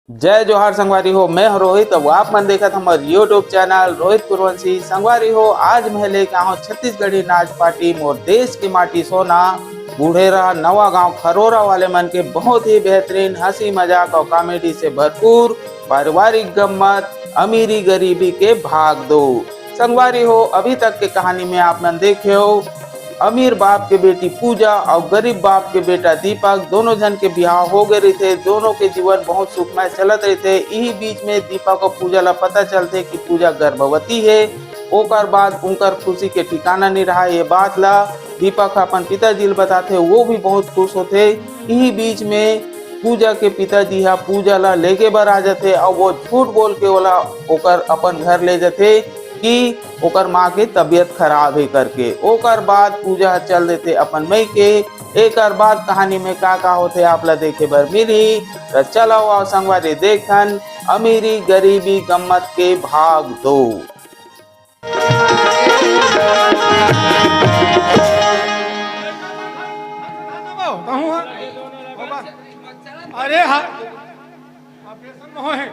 जय जोहार संगवारी हो। मैं हूं रोहित। अब आप मन देखत हमार यूट्यूब चैनल रोहित कुरवंशी। संगवारी हो, आज मैं लेके आऊँ छत्तीसगढ़ी नाच पार्टी मोर देश की माटी सोना बूढ़ेरा नवा गांव खरोरा वाले मन के बहुत ही बेहतरीन हंसी मजाक और कॉमेडी से भरपूर पारिवारिक गम्मत अमीरी गरीबी के भाग दो। संगवारी हो, अभी तक के कहानी में आप मन देखे हो अमीर बाप के बेटी पूजा और गरीब बाप के बेटा दीपक, दोनों जन के ब्याह हो गए रही थे। दोनों के जीवन बहुत सुखमय चलत रहे थे। यही बीच में दीपक और पूजा ला पता चलते कि पूजा गर्भवती है। ओकर बाद उनकर खुशी के ठिकाना नहीं रहा। ये बात ला दीपक अपन पिताजी ला बताते, वो भी बहुत खुश होते। यही बीच में पूजा के पिताजी हा पूजा ला लेके बर आ जाते और वो झूठ बोल के ओला ओकर अपन घर ले जाते कि ओकर माँ के तबीयत खराब है करके। ओकर बाद पूजा चल देते अपन मई के। एक बाद कहानी में का होते आप ला देखे बर मिली। तो चलो आओ संगवारी देखन अमीरी गरीबी गम्मत के भाग दो। अरे हाँ ऑपरेशन में हो है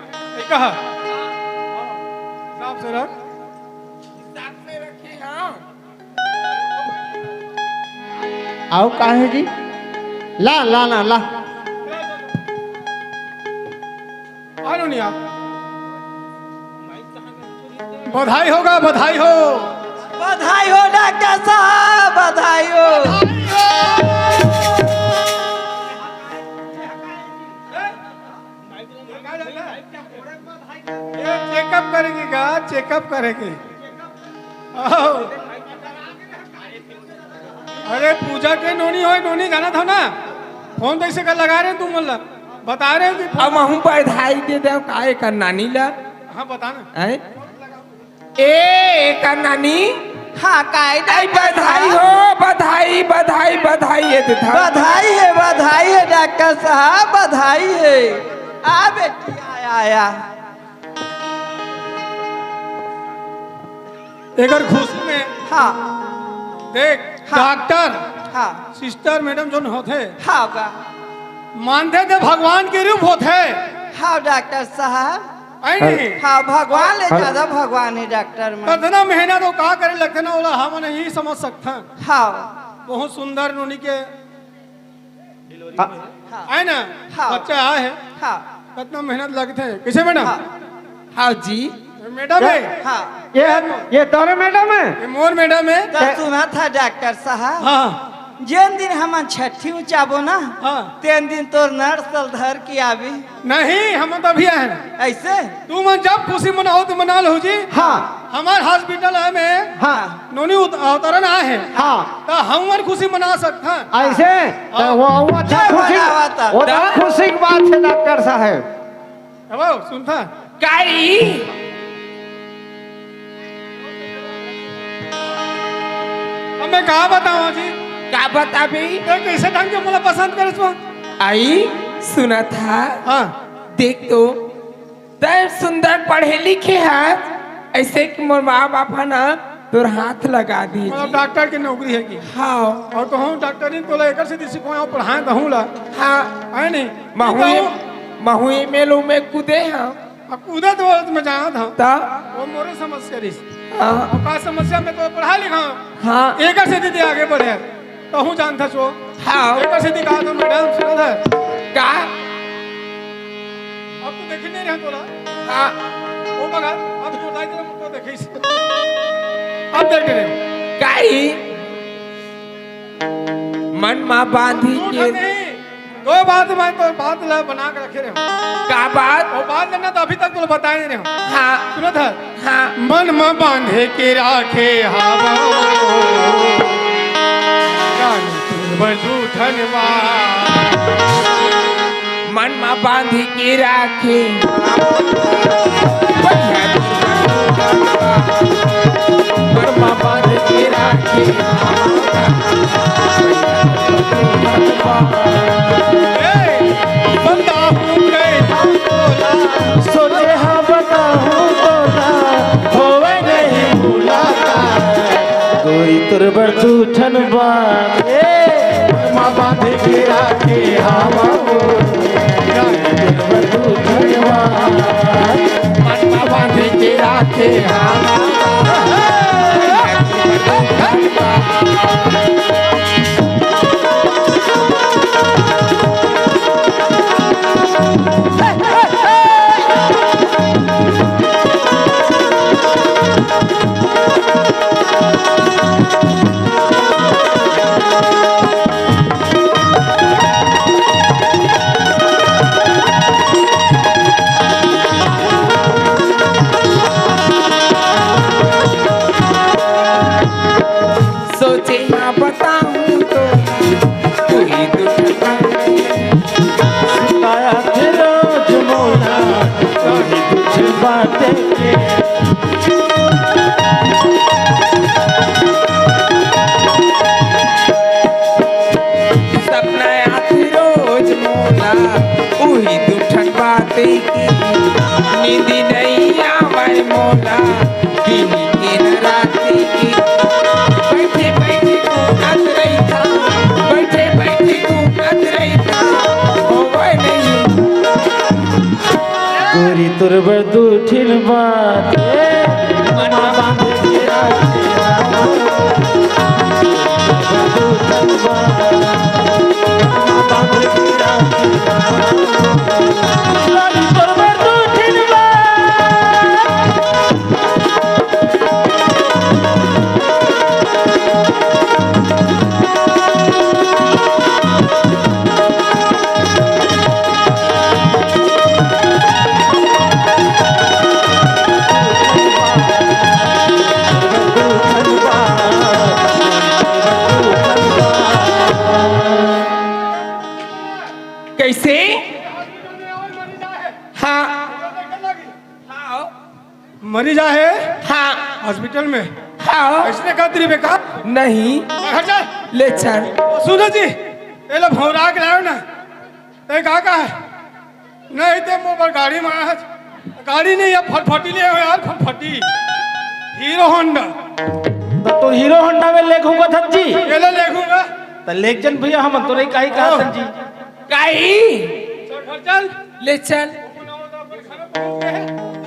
कहा साफ से रख आओ काहे जी ला ला ना ला आनो नहीं आप बधाई होगा। बधाई हो डॉक्टर साहब, बधाई हो। ये चेकअप करेंगे का? चेकअप करेंगे। अरे पूजा के नोनी हो, नोनी जाना था ना। फोन कैसे कर लगा रहे तुम? मतलब बता रहे हो कि अब हम बधाई दे दे काहे का नानी ला। हाँ बताना ए का नानी। हाँ काय बधाई हो। बधाई बधाई बधाई है बधाई है डॉक्टर साहब, बधाई है। आ बेटी आया एक और खुशी में। हाँ देख डॉक्टर हाँ सिस्टर मैडम जो होते हाँ बा मानते थे भगवान के रूप होते। हाँ डॉक्टर साहब, नहीं हाँ भगवान ले ज्यादा भगवान है डॉक्टर में। इतना मेहनत वो कहा करे लगते ना बोला हम नहीं समझ सकते। हाँ बहुत सुंदर नोनी के हाँ है ना। हाँ। बच्चा आए है हाँ कितना मेहनत लगते है। किसे मैडम? हाँ जी मैडम है। हाँ ये तोरे मैडम है। ये मोर मैडम है। तो सुना था डॉक्टर साहब, हाँ जिन दिन हम छठी उचाबो ना हाँ तेन दिन तोर नर्सल धर के आवी। नहीं हम तो अभी आए हैं। ऐसे तू मन जब खुशी मनाओ तो मना लो जी। हाँ हमारे हॉस्पिटल है में हाँ नोनी अवतरण आए हैं। हाँ तो हम मन खुशी मना सकते हैं। ऐसे तो वो अच्छा खुशी, वो तो खुशी की बात है डॉक्टर साहब। अब सुनता काई अब मैं कहा बताऊँ जी? का बता भी कैसे ढंग के मुझे पसंद करे तो? आई सुना था। हाँ देख तो तय सुंदर पढ़े लिखे है, ऐसे कि मोर माँ बाप है ना तोर हाथ लगा दी। मतलब डॉक्टर की नौकरी है की? हाँ और कहूँ डॉक्टर ने तो लेकर से दिसी को पढ़ाए कहूँ ला। हाँ है नहीं महुए मेलों में कूदे हैं। अब कूदा तो मैं जाना था ता वो मोरे समस्या रही। हाँ का समस्या में तो पढ़ा लिखा हाँ एक से दीदी आगे बढ़े तो हूँ जानता छो। हाँ एक से कहा तो मैडम सुना था का अब तो देखी नहीं रहे तोला। हाँ वो बगा अब तो लाइक तो देखी अब देख रहे काई मन माँ बांधी के नहीं। दो बात मैं तो बात ला बना के रखे रहे का बात। वो बात लेना तो अभी तक तो बताए नहीं रहे। हाँ सुना था हाँ मन में बांधे के राखे हवा धन्यवाद। मन माँ बांधी के राखे मन माँ बांधी के राखे बंदा हूँ सोचे हाँ बताऊँ बोला होवे नहीं मुलाकात कोई तुर बर तूठन बात माँ बांधे के राखे हवा बातें की नींद नहीं आवे मोला दिन दिन राती की बैठे बैठे घूमत रही था बैठे बैठे घूमत रही था होवे नहीं गोरी तोर बड़दू ठिन बात मना बांध के राखेला बड़दू ठिन बात मना बांध के राखेला गोरी तोर बड़दू ठिन कैसे हाँ हाँ मरी जा है हाँ हॉस्पिटल में हाँ इसने कहा तेरी बेकार नहीं घर चल ले चल सुनो जी ये लो भौरा के लाओ ना ते का है नहीं ते मुंह पर गाड़ी में आया गाड़ी नहीं यार फटफटी ले आओ यार फटफटी हीरो होंडा तो तू हीरो होंडा में लेखूंगा धज्जी ये ले देखूंगा तो लेक जन भैया हम तो नहीं काई कहा धज्जी काई चल घर चल ले चल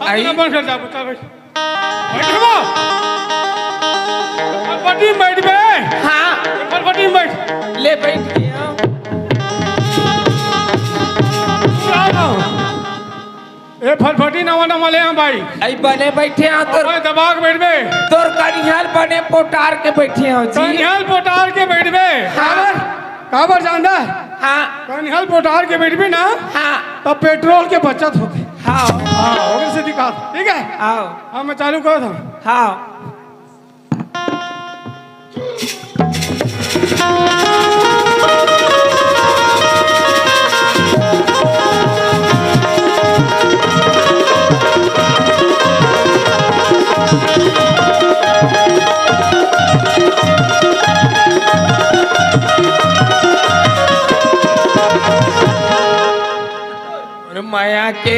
आई बंद कर जा चल बैठ बैठ फटफटी बैठ बे हाँ फटफटी बैठ ले बैठ गया ए फटफटी नवा नवा ले आ भाई आई बने बैठे हैं तोर ओए दबा के बैठ बे तोर कनिहाल बने पोटार के बैठे हैं जी कनिहाल पोटार के बैठ बे हाँ काबर जानदा हाँ कनिहाल पोटार के बैठ बे ना हाँ तब पेट्रोल के बचत होती हाँ हाँ होगे से दिखा ठीक है आओ हाँ मैं चालू कर दूँ हाँ माया के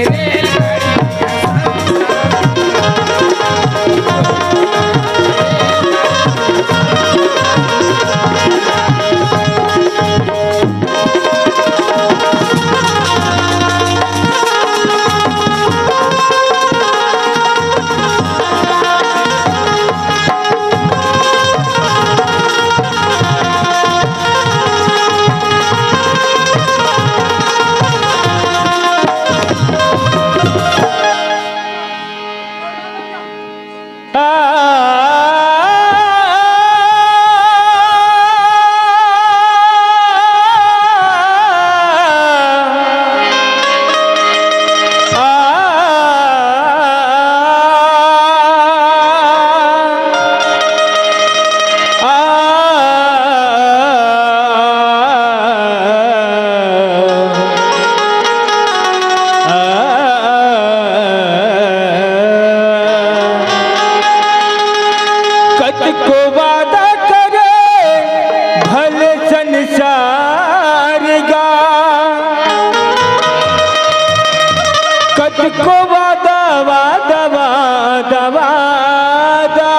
को वादा वादा वादा वादा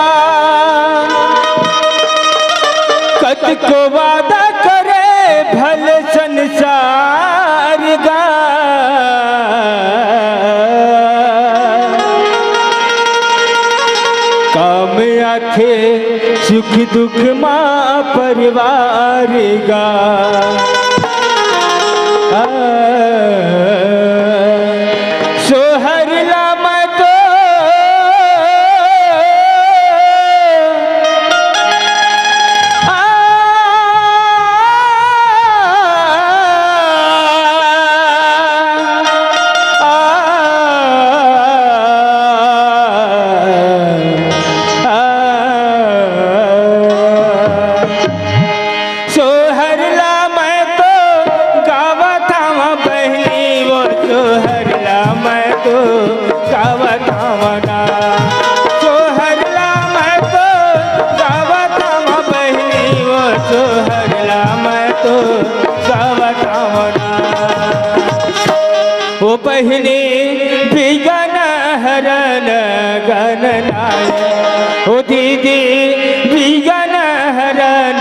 कत को वादा करे भल संसार गा काम आखे सुख दुख माँ परिवार गा तो बहिनी बिगन हरन गणनाय ओ दीदी बिगन हरन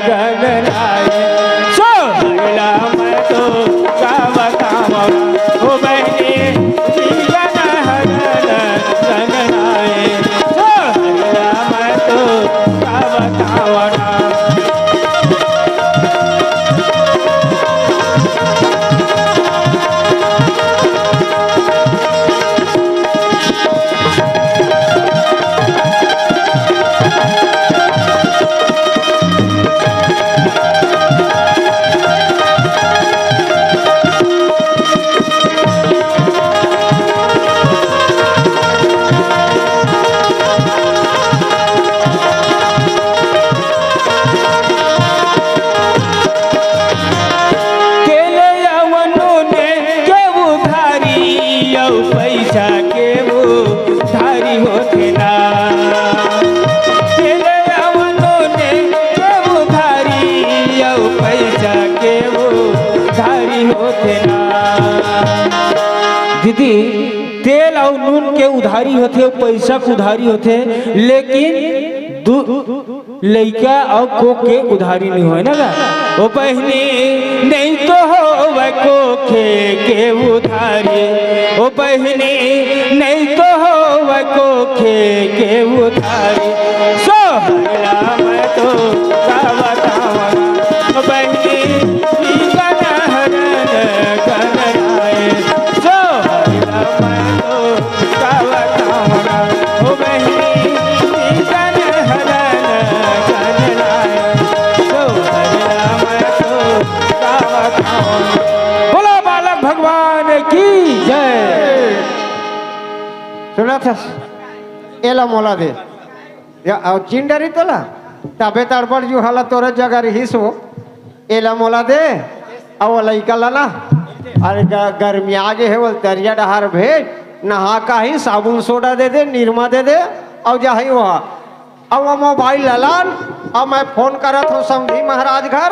गणनाय सोहला मैं तो गावतावा ओ बहिनी बिगन हरन गणनाय सोहला मैं तो गावतावा पैसा के वो धारी होते ना केले अवनों ने के वो धारी औ पैसा के वो धारी होते ना दीदी तेल और नून के उधारी होते पैसा के उधारी होते लेकिन लइका और को के उधारी नहीं हो ना ओ बहनी नहीं तो हो को के उधारी ओ बहनी नहीं तो हो को के उधारी सोहला मैं तो का बतावा ओ बहनी गन हरन गणनाय सोहला मैं तो का बतावा ओ बहनी गन हरन गणनाय सोहला मैं तो का बतावा। बोलो बालक भगवान की जय। सुना था एला मोला दे या चिंडरी तोला तबे तड़पड़ जो हाला तोरे जगह रहीस हो एला मोला दे अब लइका लाला अरे गर्मी आगे है वो तरिया डहार भेज नहा का ही साबुन सोडा दे दे निरमा दे दे और जा ही वहाँ अब वो मोबाइल ललान अब मैं फोन करत हूँ समझी महाराज घर।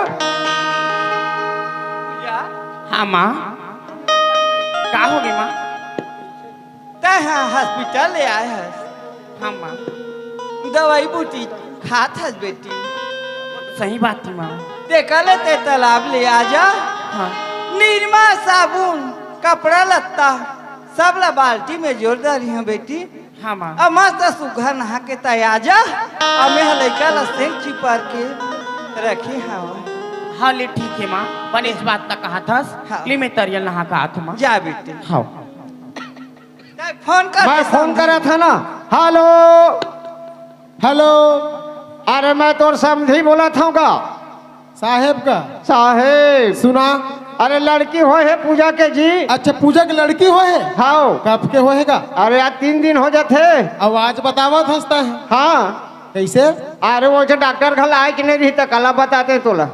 हाँ माँ का हो गई माँ हॉस्पिटल ले आए है हाँ माँ दवाई बूटी खात है बेटी सही बात थी माँ देखा लेते तालाब ले आ जा हाँ निरमा साबुन कपड़ा लत्ता सब ला बाल्टी में जोड़ डाली है बेटी हाँ माँ अब मस्त सुघर नहा के तैयार जा अब मैं लड़का ला सेंक चिपार के रखी हवा हाँ ले ठीक है माँ बन इस बात तक कहा था हाँ। कि मैं तरियल नहा कहा था माँ जा बेटी हाँ फोन कर मैं फोन करा था ना हेलो हेलो अरे मैं तोर समझी बोला था का साहेब का साहेब सुना। अरे लड़की हो है पूजा के जी। अच्छा पूजा की लड़की हो है हाँ कब के होएगा। अरे यार 3 दिन हो जाते आवाज बतावा हंसता है हाँ कैसे। अरे वो जो डॉक्टर घर आए कि नहीं रही तो कला बताते तोला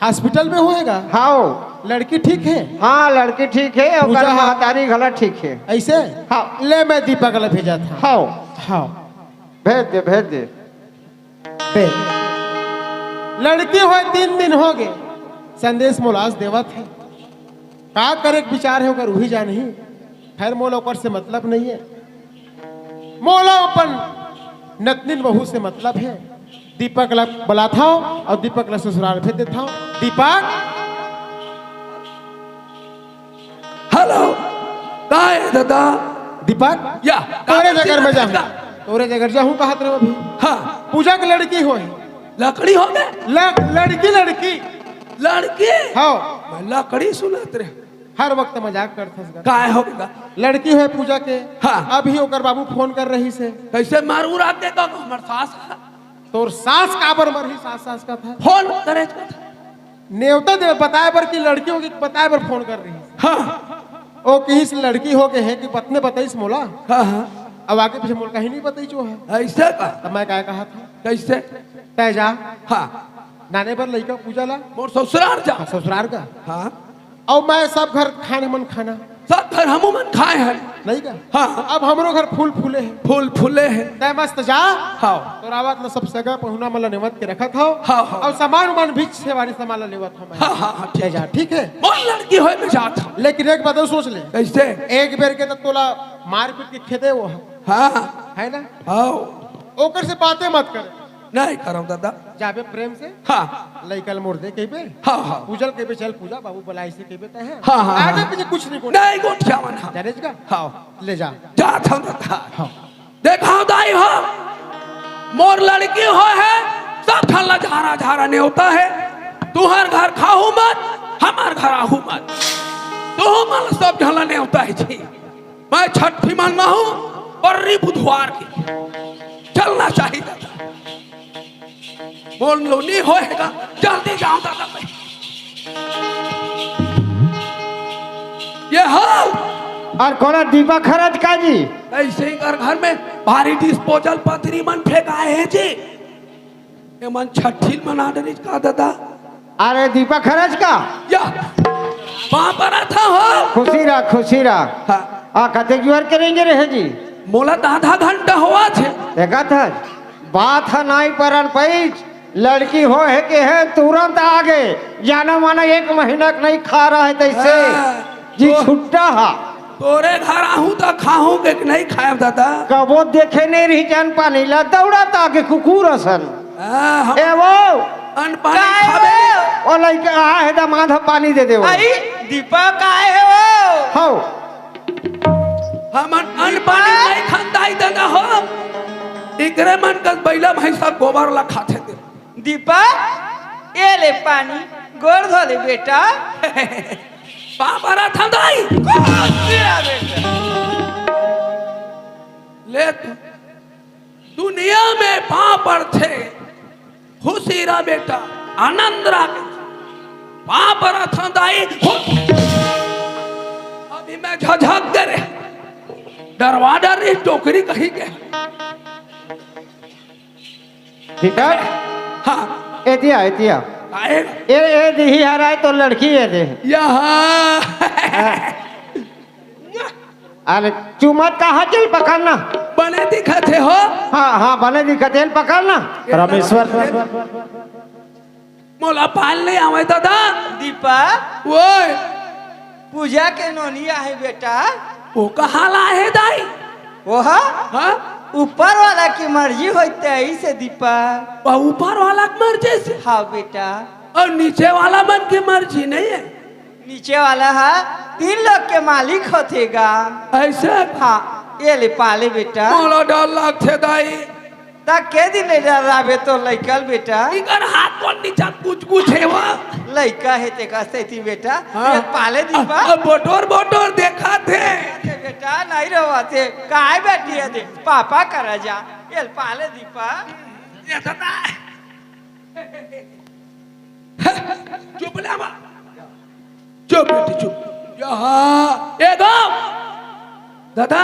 हॉस्पिटल में होएगा। हाँ लड़की ठीक है। हाँ लड़की ठीक है और पूजा हाँ। महतारी घला ठीक है ऐसे हाँ ले मैं दीपक ला भेजा था। हाँ हाँ भेज दे भेज दे बे लड़की हो 3 दिन हो गए संदेश मोलास देवत है का करे विचार है ओकर वही जान ही खैर मोला ओकर से मतलब नहीं है मोला अपन नतनिन बहू से मतलब है। दीपक ला बुलाता हूं और दीपक ला ससुराल भेज देता हूं। दीपक हेलो का है दादा दीपक या तोरे जगह में जाऊं तोरे जगह जाऊं कहत रहो अभी। हाँ पूजा की लड़की हो लकड़ी हो गए लड़की लड़की लड़की हाँ मैं लकड़ी सुनत रहे हर वक्त मजाक करते काय होगा लड़की है पूजा के। हाँ। अभी ओकर बाबू फोन कर रही से कैसे मारू रात दे तो हमर सास तोर सास काबर मरही सास का था फोन करे नेवता दे बताए पर कि लड़कियों की बताए पर फोन कर रही हाँ ओ कहीं से लड़की हो गए है कि पत्ने बताइस मोला हाँ हाँ अब आगे पीछे मोल कहीं नहीं बताई जो है ऐसे का तब मैं क्या कहा था कैसे तय जा हाँ नाने पर लड़का पूजा ला मोर ससुराल जा ससुराल का हाँ और मैं सब घर खाने मन खाना सब घर हमू मन खाए हैं नहीं का हाँ अब हमरो घर फूल फूले हैं फूल फूले हैं तय मस्त जा हाँ तो रावत न सब जगह पहुना मला नेवत के रखा था हाँ, हाँ। और सामान उमान बीच से वाली सामान लेवत हम हाँ हाँ हाँ ले जा ठीक है मोर लड़की होए में जात हूँ लेकिन एक बात और सोच ले कैसे एक बेर के तो तोला मार पीट के खेदे वो हाँ है ना हाँ ओकर से बातें मत कर नहीं करो दादा जाबे प्रेम से हाँ लइकल मोड़ दे कहीं पे हाँ हाँ पूजल कहीं पे चल पूजा बाबू बलाई से कहीं पे तय है हाँ, हाँ, आगे हाँ। पीछे कुछ नहीं कोई नहीं गोठिया मन हाँ जाने का हाँ ले जा जात हूँ दादा देखा दाई हो मोर लड़की हो है सब ठल्ला झारा झारा नहीं होता है तुहर घर खाहू मत हमार घर आहू मत तू मन सब ढला नहीं होता है जी मैं छठी मांगा हूँ पर्री बुधवार की चलना चाहिए दादा बोल लो नहीं होएगा जल्दी जाओ दादा भाई ये हाल और कोना दीपा खरच का जी ऐसे ही घर में भारी डिस्पोजल पथरी मन फेंकाए हैं जी ये मन छठी मना देने का दादा अरे दीपा खरच का या वहां पर था हो खुशी रहा हाँ आ कते जुआर करेंगे रहे जी मोला तो आधा घंटा हुआ थे देखा था बात है नहीं परन पैच लड़की हो है कि है तुरंत आगे जाना माना 1 महीना नहीं खा रहा है तैसे जी तो- छुट्टा हा तोरे घर आहू तो खाहू के नहीं खाए दादा कबो देखे नहीं रही जान पानी ला दौड़ा था आगे कुकुर असन हम ए वो अन्न पानी खावे ओ लइका आ है दा माधा पानी दे दे वो आई दीपक आए है वो हो हम अन्न पानी नहीं खाता ही दादा हो इकरे मन का बैला भैंसा गोबर ला खाते थे दीपक ये ले पानी गोर धो ले बेटा पापा रहा था दाई तेरा बेटा ले तू दुनिया में पापड़ थे खुशी रा बेटा आनंद रा पापड़ था दाई अभी मैं झझक दे रहे दरवाजा रे टोकरी कहीं के ठीक है हाँ एतिया आएगा ए दी हराए तो लड़की है दे यहाँ अरे चुमत कहाँ चल पकड़ना बने दिखते हो हाँ बने दिखा तेल पकड़ना रामेश्वर मोला पाल नहीं आवे दादा दीपक वो पूजा के नोनिया है बेटा वो कहाँ लाए दाई वो हाँ ऊपर वाला की मर्जी होते है से दीपक वो ऊपर वाला की मर्जी से हाँ बेटा और नीचे वाला मन की मर्जी नहीं है नीचे वाला है 3 लोग के मालिक होतेगा ऐसे हाँ ये ले पाले बेटा मोला डर लगते दाई तक के दिन ले जा रहा तो लइकल बेटा इकर हाथ को नीचा कुछ है वो लइका है ते कहते थी बेटा हाँ। ये पाले दीपक अब बोटोर देखा थे बेटा नहीं रवाते काय बैठी है दे पापा करा जा ये पाले दीपक ये दादा चुप ले मां चुप बेटी चुप यहाँ ए गाँव दादा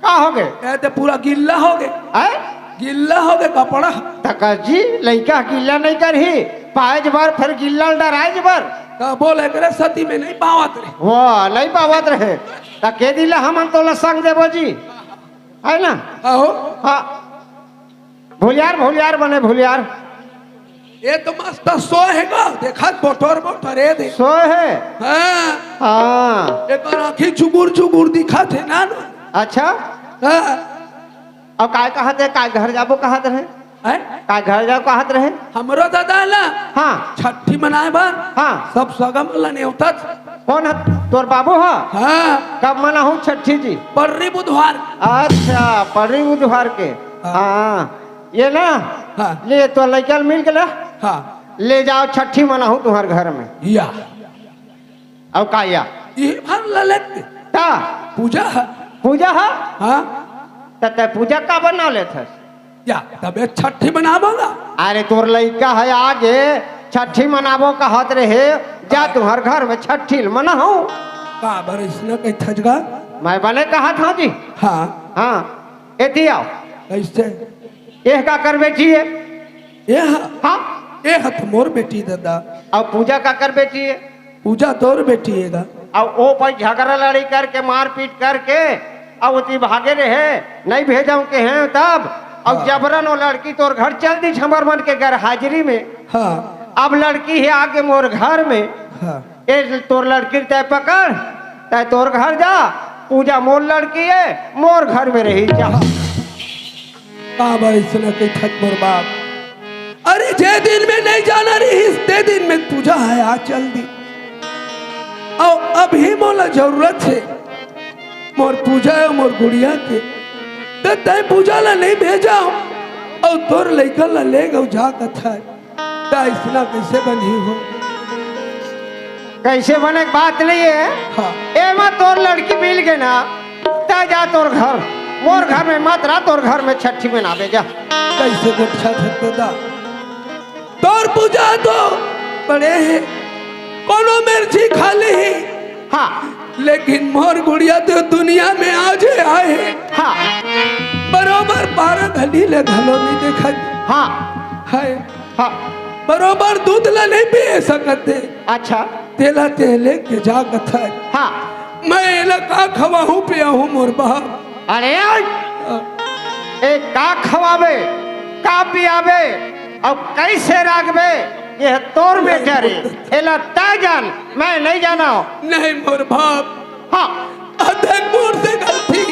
का हो गए ये तो पूरा गिल्ला हो गए आए गिल्ला हो गए कपड़ा तका जी लइका गिल्ला नहीं करही पाएज बार फिर गिल्ला डराएज बार का बोले करे सती में नहीं पावत रे वाह नहीं पावत रहे तके दिला हम तो संग देबो जी है ना आहो हाँ भूलियार बने भूलियार ये तो मस्त सो है गा देखा बोटर ये दे सो है हाँ हाँ एक आँखी चुगुर दिखा थे ना अच्छा हाँ और काय कहते काय घर जाबो कहत रहे हैं? काय घर जाओ कहत रहे हमरो दादा ला हाँ छठी मनाए बार हाँ सब सगम ला नहीं होता कौन है तोर बाबू है हाँ कब मना हूँ छठी जी पर्री बुधवार अच्छा परी बुधवार के हाँ ये ना हाँ ले तो लड़कल मिल गया हाँ ले जाओ छठी मनाऊ तुम्हारे घर में या अब का या ये भर ललत ता पूजा है पूजा है हाँ ते पूजा का बना ले थे या तबे छठी मनाबोगा अरे तोर लड़का है आगे छठी मनाबो कहत रहे जा तुम्हारे घर में छठी मनाऊ का बरस न कहीं थजगा मैं बने कहा था जी हाँ हाँ एती आओ कैसे ये का कर बेटी है ये हाँ ये हथ मोर बेटी दादा और पूजा का कर बेटी है पूजा तोर बेटिएगा। अब वो पर झगड़ा लड़ी करके मारपीट करके अब उती भागे रहे नहीं भेजाऊं के हैं तब अब जबरन वो लड़की तोर घर चल दी छमर मन के घर हाजिरी में। हाँ अब लड़की है आगे मोर घर में। हाँ ए तोर लड़की तय पकड़ तय तोर घर जा पूजा मोर लड़की है मोर घर में रही जा। इसने कही थक मोर बाप। अरे जे दिन में नहीं जाना रही ते दिन में पूजा है आज चल दी। और अभी मोला जरूरत है मोर पूजा है मोर गुड़िया के तो तय पूजा ला नहीं भेजा और तोर लड़का ला ले गो जा कथा इसना कैसे बनी हो। कैसे बने बात नहीं है। हाँ एमा तोर लड़की मिल गए ना ता जा तोर घर मोर घर में मत रहा तोर घर में छठी मनावे जा। कैसे गुच्छा दा तोर पूजा तो बड़े हैं कोनो मिर्ची खा ली हाँ लेकिन मोर गुड़िया तो दुनिया में आज आए हाँ बरोबर 12 घड़ी ले घलो नहीं देखा हाँ है हाँ बरोबर दूध ला नहीं पी सकते। अच्छा तेला तेले के जा कथा हाँ मैं एला का खवाहू पिया हूँ मोर बाप। अरे एक का खवावे का पियावे अब कैसे रागवे ये तोर बेटा रे एला तय जान मैं नहीं जाना। नहीं मोर बाप हाँ अधक मोर से गलती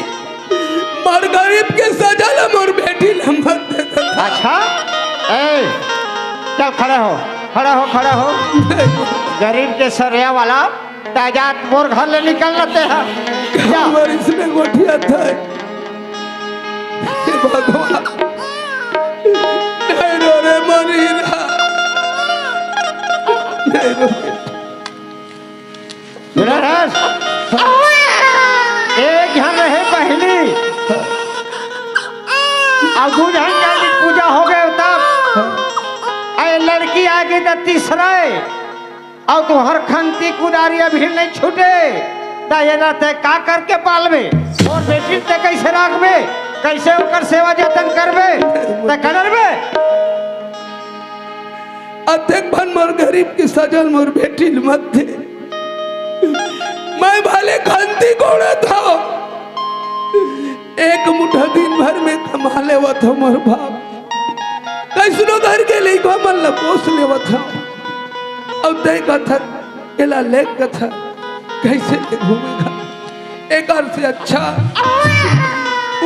मोर गरीब के सजा मोर बेटी लंबत दे देता। अच्छा ए चल खड़ा हो खड़ा हो खड़ा हो गरीब के सरिया वाला ताजात मोर घर ले निकल लेते हैं जा। और इसमें गोठिया था हे भगवान नहीं रो रे मरीना नहीं रो सुरेश एक घर रहे पहली अब दूजन जानी पूजा हो गए तब अरे लड़की आगे तो तीसरा और तू हर खंती कुदारी अभी नहीं छूटे ये रहते का करके पालवे और बेटी ते कैसे रखबे कैसे ओकर सेवा जतन करबे ते करबे। अध्यक्ष भन मोर गरीब की सजल मोर बेटी मत दे मैं भले खंती घोड़ा था एक मुठा दिन भर में कमा ले था मोर बाप कैसनो घर के लिए मन ला पोस ले था अब तय कथा केला ले कथा कैसे घूमेगा एक अर्थ से अच्छा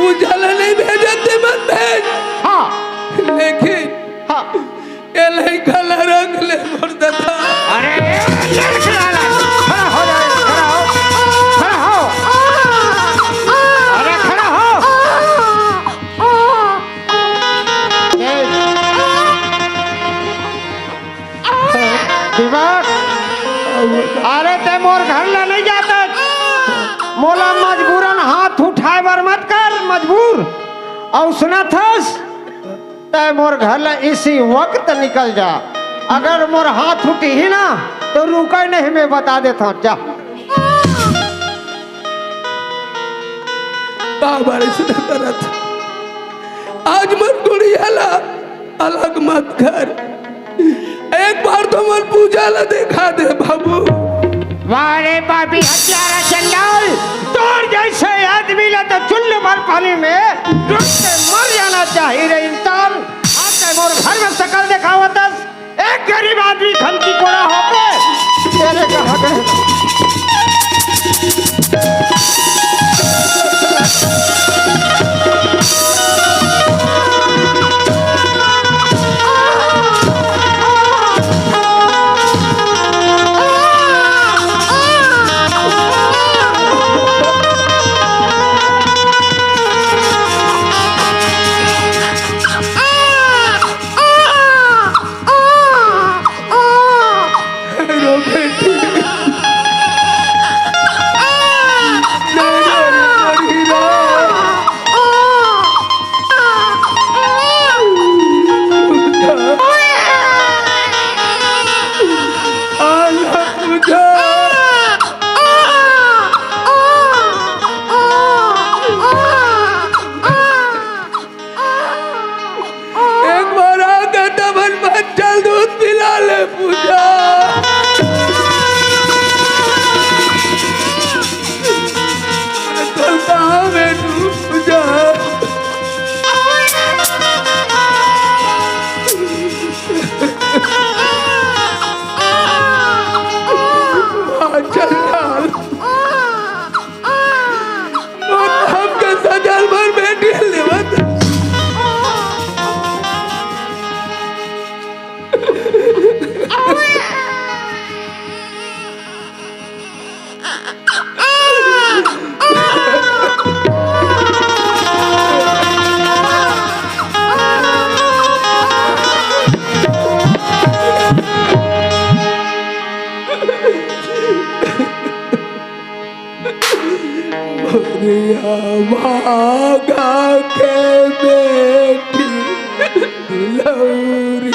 उजाला नहीं भेजते मत भेज। हाँ लेकिन हाँ ये लड़का ला रंग ले मरता था। अरे खड़ा हो जाए खड़ा हो अरे खड़ा हो दिमाग अरे ते मोर घर ला नहीं जाता मोला मजबूरन हाथ उठाए बर मत कर मजबूर और सुना थस ते मोर घर ला इसी वक्त निकल जा अगर मोर हाथ उठी ही ना तो रुका नहीं मैं बता देता हूँ जा। बारिश तरत आज मत गुड़िया ला अलग मत कर एक बार तो मन पूजा ला देखा दे बाबू। वारे बाबी हत्यारा चंडाल तोड़ जैसे आदमी ला तो चुल्लू भर पानी में डूब के मर जाना चाहिए रे इंसान। आते मोर घर में शकल दिखावत एक गरीब आदमी खंती कोड़ा होके तेरे कहा गए भागा के बेटी दुलौरी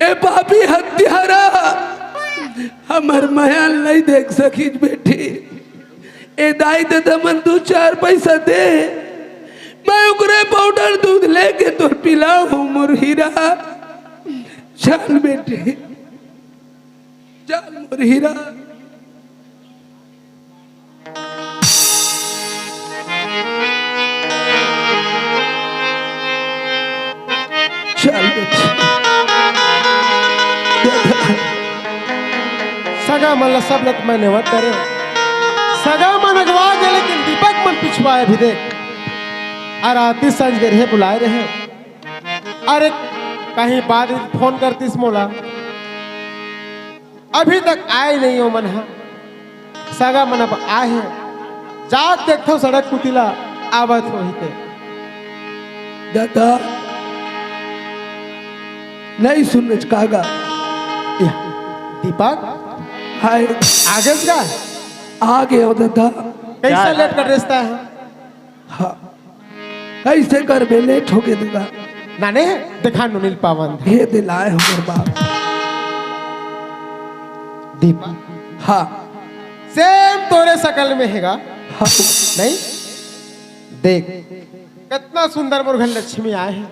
ए पापी हत्यारा हमर महल नहीं देख सकी बेटी। ए दाई दे दमन 2-4 पैसा दे, मैं उगरे पाउडर दूध लेके तो पिलाऊं मोर हीरा। चल बेटी चल मोर हीरा। चल बेटी। सगा मन सब लत मैंने वत करे, सगा मन अगवा गए लेकिन दीपक मन पिछवाए भी देख। और आती संज के रहे बुलाए रहे, अरे कहीं बाद फोन करतीस मोला, अभी तक आए नहीं हो मन। सगा मन अब आए हैं, जाग देखो सड़क कुतिला आवत हो ही ते। दादा नहीं सुन कागा दीपक हाय आगे का आ गया हो दादा। कैसा लेट कर रिश्ता है? हाँ कैसे कर बे लेट हो गए दादा। नाने दिखा नील पावन ये दिलाए हमारे बाप। दीपक हाँ सेम तोरे शकल में हैगा हाँ नहीं? देख कितना सुंदर मुर्घन लक्ष्मी आए हैं।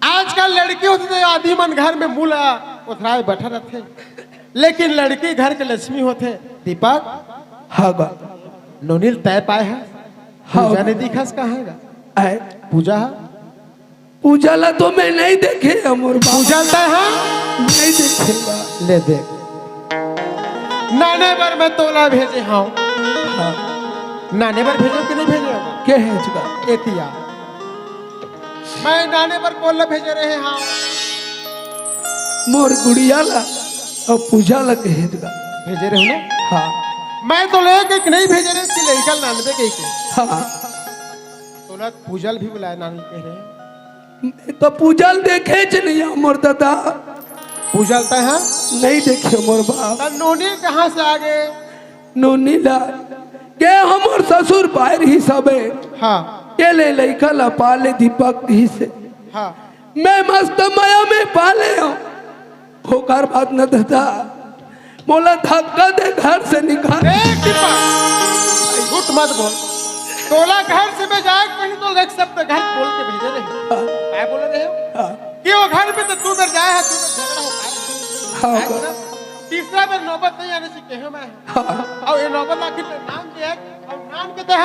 आजकल लड़की होती तो आधी मन घर में मूला उथराए बैठा रहते, लेकिन लड़की घर के लक्ष्मी होते। दीपक हाँ गा नोनील तय पाए है, हाँ पूजा ने दिखा कहाँ है? आए पूजा पूजा ला तो मैं नहीं देखे अमर पूजा तय है नहीं देखेगा। ले देख नाने पर मैं तोला भेजे हाँ। हाँ नाने पर भेजो कि नहीं भेजे? क्या है इसका? एतिया मैं नाने पर कोल्ला भेजे रहे हाँ। मोर गुड़िया ला और पूजा ला के है इसका। भेजे रहे हो ना? हाँ मैं तो लेके कि नहीं भेजे रहे कि लेकर नानबे के हाँ तोला पूजल भी बुलाए नानी कह रहे तो पूजल देखे च नहीं अमर दादा। पूजल तय हाँ नहीं देखे मोर बाप। नोनी कहाँ से आ गए? नोनी ला के हमर ससुर बाहर ही सबे हाँ के ले लइका ला पाले दीपक ही से। हाँ मैं मस्त माया में पाले हूँ होकर बात न दादा। मोला धक्का दे घर से निकाल। झूठ मत बोल। तोला घर से मैं जाए कहीं तो एक शब्द घर बोल के भेजे रहे। क्या बोल रहे हो कि वो घर पे तो तू मेरे जाए है, तू मेरे झगड़ा हो हाँ पाए। तीसरा बार नौबत नहीं आने से कहे मैं हाँ और ये नौबत आखिर नाम दिया और नाम के दे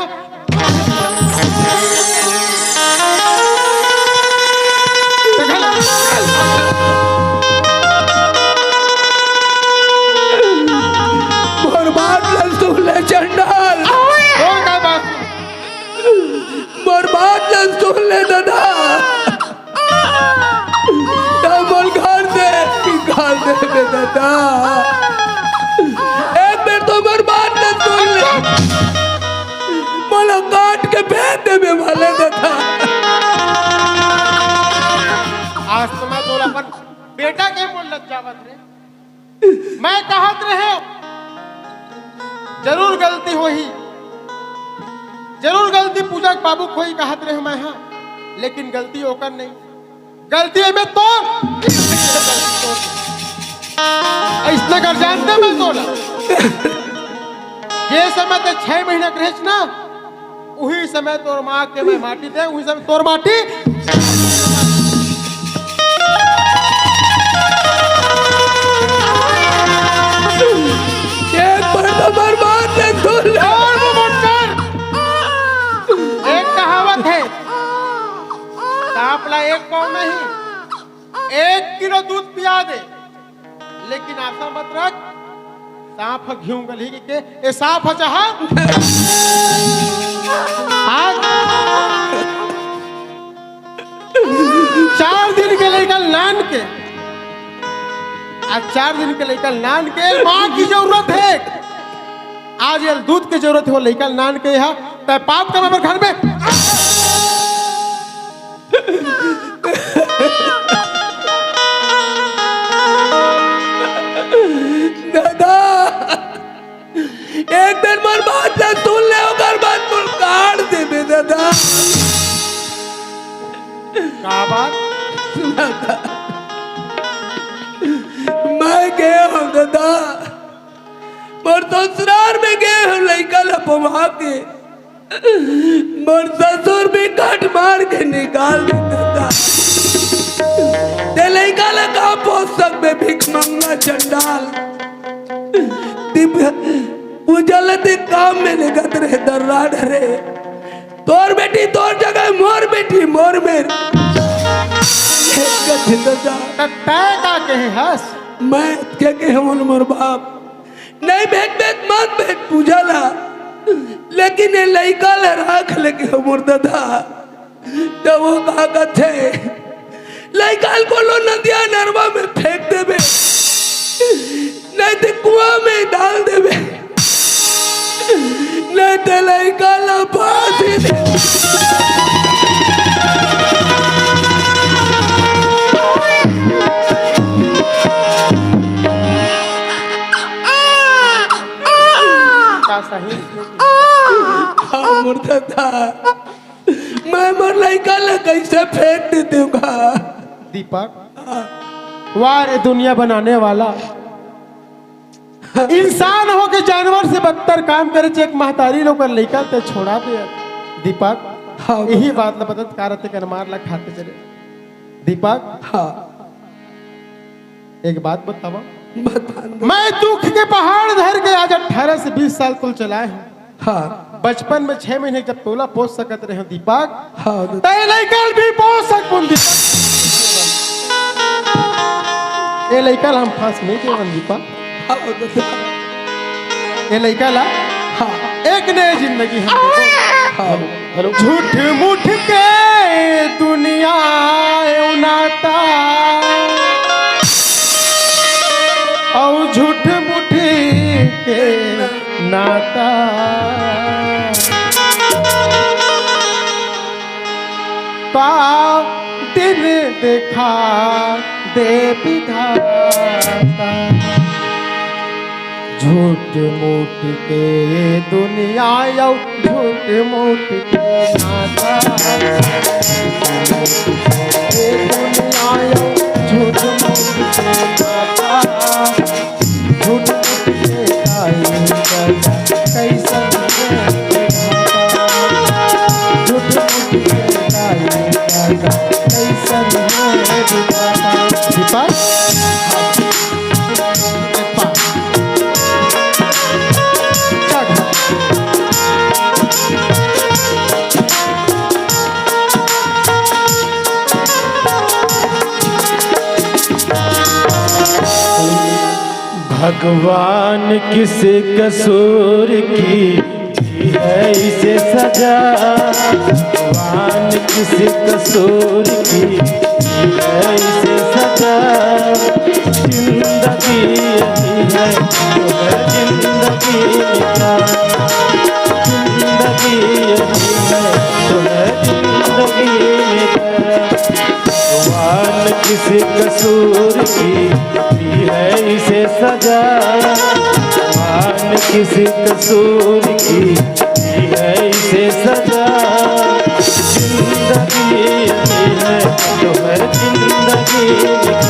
बर्बाद लस्तूल चंडाल कौन का बात? बर्बाद लस्तूल दादा। डबल घर दे दादा। एक बार तो बर्बाद लस्तूल मोला काट के फेंक दे वाले दादा। आज तो मैं तोला पर बेटा के बोल लग जावत रे। मैं कहत रहे जरूर गलती होही, जरूर गलती पूजा के बाबू खोई कहत रहे मैं हाँ, लेकिन गलती होकर नहीं, गलती है मैं तो ऐसा कर जानते मैं तोला। ये समय तो 6 महीना के रहे ना, वही समय तोर माँ के मैं माटी दे, वही समय तोर माटी एक बार तो बर्बाद लस्तूल। एक कहावत है सांप ला एक पाँव नहीं, 1 किलो दूध पिया दे, लेकिन आशा मत रख सांप घिऊ गली के ये सांप जहा आज 4 दिन के लेकर नान के, आज 4 दिन के लेकर नान के माँ की जरूरत है। आज ये दूध की जरूरत है, वो लेकर नान के यहाँ तय पाप का मेरे घर में। दादा एक दिन मर बात लस्तूल ले होकर बात मुल काट दे बे दादा। क्या बात? सुना था मुर्दा मोर ससुराल में गए हो लड़का लपवा के मोर ससुर भी कट मार के निकाल देता ते लड़का लगा पोषक में भिख मंगा चंडाल उजलते काम में लगत रहे दर्रा डरे तोर बेटी तोर जगह मोर बेटी मोर मेर तय का कहे हस मैं क्या कहे मोर बाप नहीं भेट मत भेट पूजला लेकिन ये लड़का राख लेके मोर दादा जब वो कहा थे लड़का को लो नदिया नरवा में फेंक देवे नहीं तो कुआं में डाल देवे नहीं तो लड़का ला फांसी दे सही मुर्दा था मैं मोर लड़का ला कैसे फेंक दे दूंगा दीपक वाह दुनिया बनाने वाला इंसान हो के जानवर से बदतर काम करे एक महतारी लोग लड़का ते छोड़ा दे दीपक हाँ, यही बात ला बदत कारते कर मार ला खाते चले दीपक हाँ एक बात बतावा मैं दुख के पहाड़ धर के आज 18 से 20 साल कुल चलाए हूँ हाँ बचपन में 6 महीने जब तोला पोस सकत रहे दीपक हाँ तय लड़का भी पोस सकूं दीपक ये लड़का हम फांस नहीं देवन दीपक ये लड़का ला हाँ एक नई जिंदगी हम हेलो झूठ मूठ के दुनिया उनाता और झूठ मूठ के नाता का दिन देखा दे विधाता झूठ मूठ के दुनिया यौ झूठ मूठ के नाता ये दुनिया यौ झूठ मूठ के नाता झूठ मूठ के काई कैसन झूठ मूठ के काई कैसन है दीपक भगवान किस कसूर की है इसे सजा भगवान किस कसूर की है इसे सजा जिंदगी यही है तो है जिंदगी का जिंदगी यही है तो है जिंदगी का भगवान किस कसूर की है इसे सजा भगवान किस कसूर की है इसे सजा जिंदगी यही है तो है जिंदगी का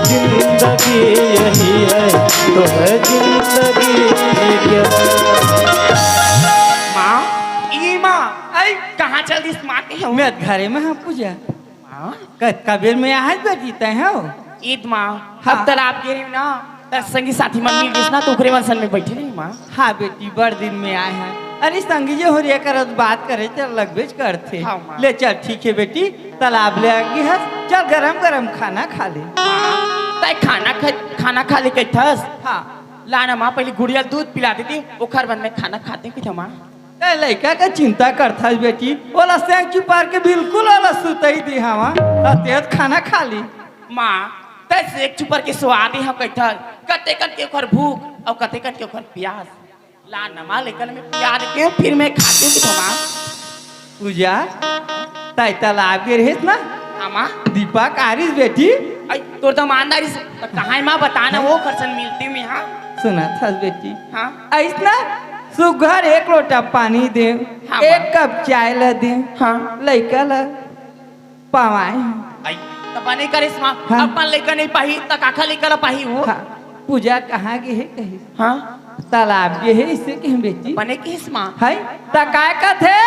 जिंदगी यही है तो है जिंदगी माँ ई माँ आई कहाँ चल दी माते हो मैं घरे में हाँ पूजा कबीर में आज बैठी तय हो ईद माँ अब तालाब गिरी ना तर संगी साथी मन मिल जिसना तो उखरे वर्षन में बैठी नहीं माँ हाँ बेटी बड़ दिन में आए हैं अरे संगी जो हो रही कर बात करे चल लगभग करते हाँ, माँ। ले चल ठीक है बेटी तालाब ले आगे है चल गरम गरम खाना खा ले तय खाना खा ले के थस हाँ लाना माँ पहले गुड़िया दूध पिला देती उखर बंद में खाना खाते कि माँ लड़का का चिंता करता है बेटी बोला सेंक चुपार के बिल्कुल अलग सुतई दी हवा तेज खाना खा ली माँ तय एक चुपर के स्वाद ही हम कहता कते कन के ओखर भूख और कते कन के ओखर प्यास लाना माँ लेकर में प्यार के फिर मैं खाते कि माँ पूजा तय तालाब के रहे ना माँ दीपक आरिस बेटी आई तोर तो ईमानदारी से कहाँ माँ बताना वो खर्चन मिलती में हाँ सुना था बेटी हाँ ऐसा सुगर एक लोटा पानी दे हाँ, एक कप चाय ला दे हाँ लड़का ला पवाए आई तो बने करे माँ हाँ। अपन लेकर नहीं पाही तो काखा लेकर पाही हो हाँ पूजा कहाँ गए है कहीं हाँ तालाब गए है इससे कहीं बेटी बने किस माँ है तकाय का थे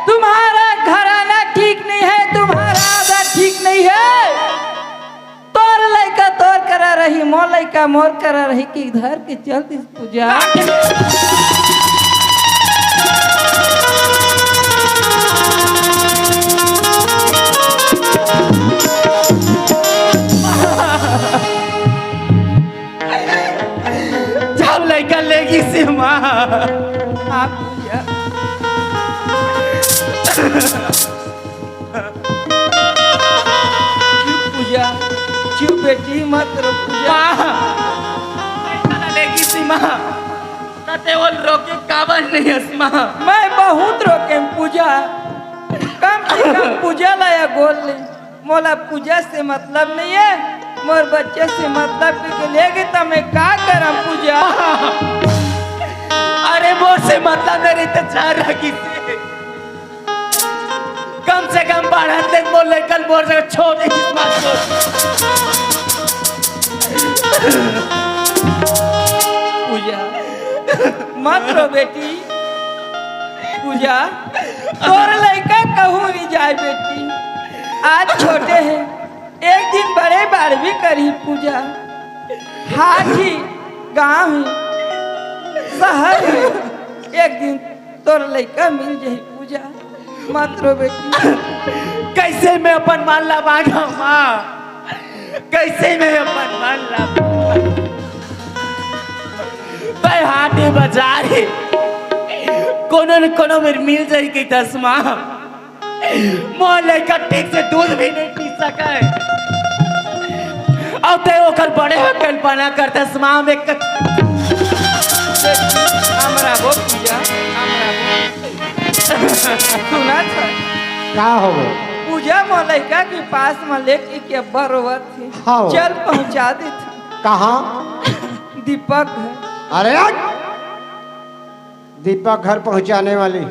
तुम्हारा घराना ठीक नहीं है तुम्हारा आदत ठीक नहीं है तोर लड़का तोर करा रही मोर लड़का मोर करा रही कि इधर के चलती पूजा जब लड़का लेगी से माँ आप पूजा चुप पूजा चुप बेटी मत रो पूजा लड़का लेगी से माँ कते वो रोके काबर नहीं हस माँ मैं बहुत रोके पूजा कम से कम पूजा लाया गोल ले मोला पूजा से मतलब नहीं है मोर बच्चे से मतलब के लेगी तो मैं क्या करम पूजा अरे मोर से मतलब नहीं तो चाह रखी से कम से कम बढ़त ले मोर लेकर मोर से छोड़ दे जिस बात को पूजा मत रो बेटी पूजा तोर लड़का कहूँ नहीं जाए बेटी आज छोटे हैं एक दिन बड़े बार भी करी पूजा हाथी गांव ही शहर में एक दिन तोर लड़का मिल जाए पूजा मत रो बेटी कैसे मैं अपन मान ला बागा माँ कैसे मैं अपन मान ला भाई हाथी बाजारे कोनो न कोनो मेर मिल जाएगी तस्मा मोर लड़का ठीक से दूध भी नहीं पी सके और ते ओकर बड़े होकर बना कर तस्मा में हमरा वो पूजा हमरा वो सुना था का हो गए पूजा मलैका के पास में लेके के बरोबर थे हाँ। चल पहुंचा दे थे कहाँ दीपक है अरे दीपक घर पहुंचाने वाली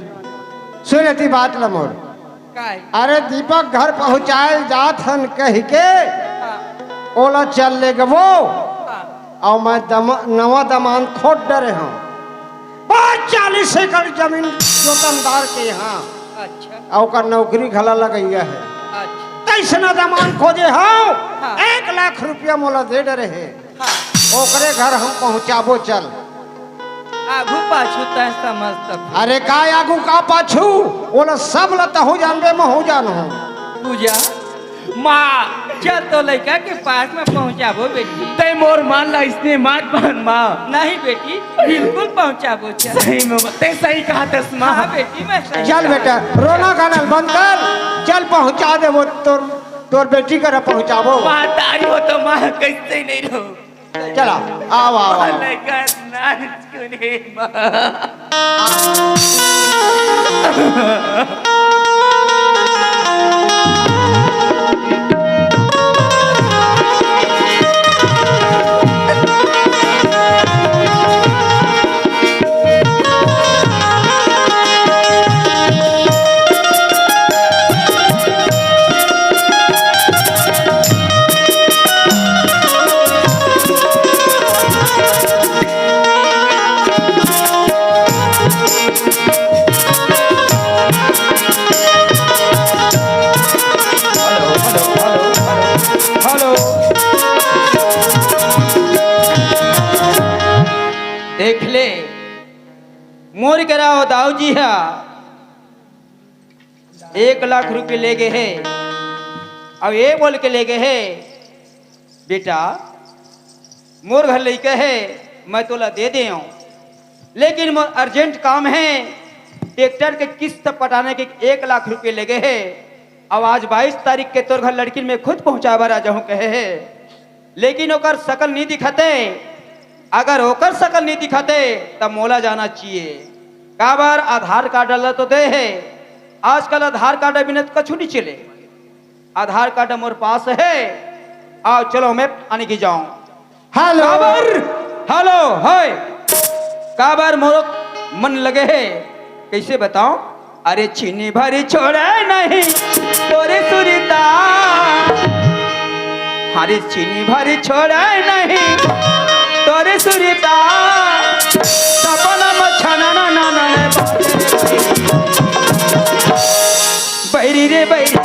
सुनती बात लमोर काय अरे दीपक घर पहुंचाए जात हन कह के ओला चल ले गवो और मैं नवा दमान खोद डरे हूँ 40 एकड़ जमीन जोतनदार के यहाँ अच्छा और नौकरी घला लगैया है अच्छा कैसना दमान खोजे हो हाँ। 1 लाख रुपया मोला दे डरे है हाँ ओकरे घर हम पहुंचाबो चल आगू पाछू तय समझता अरे का आगू का पाछू ओला सब लतहू जानबे महू जानू पूजा माँ चल तो लड़का के पास में पहुंचाबो बेटी ते मोर मान ला इसने मात मान माँ नहीं बेटी बिल्कुल पहुंचाबो चल सही में ते सही कहा तस्मा हाँ बेटी मैं सही चल बेटा रोना गाना बंद कर चल पहुंचा दे वो तोर बेटी कर पहुंचाबो माँ तारी हो तो माँ कैसे नहीं रहो चला आओ आओ आओ। लड़का नाच क्यों नहीं माँ हेलो देख ले मोर कराओ दाऊ जी है 1 लाख रुपए ले गए है अब ये बोल के ले गए है बेटा मोर घर लेके है मैं तोला दे दे हूँ लेकिन मोर अर्जेंट काम है ट्रैक्टर के किस्त पटाने के 1 लाख रुपए ले गए है अब आज 22 तारीख के तोर घर लड़की में खुद पहुंचावा राजा हूँ कहे है लेकिन ओकर शकल नहीं दिखाते अगर ओकर शकल नहीं दिखाते तब मोला जाना चाहिए का बार आधार कार्ड डाला तो दे है आजकल आधार कार्ड बिना तो कछु नहीं चले आधार कार्ड मोर पास है आओ चलो मैं आने की जाऊं हेलो काबर हेलो हाय काबर मोरो मन लगे है कैसे बताऊं अरे चीनी भरी छोड़े नहीं तोरे सुरीता अरे चीनी भरी छोड़े नहीं तोरे सुरीता सपना मछना ना ना ना बैरी रे बैरी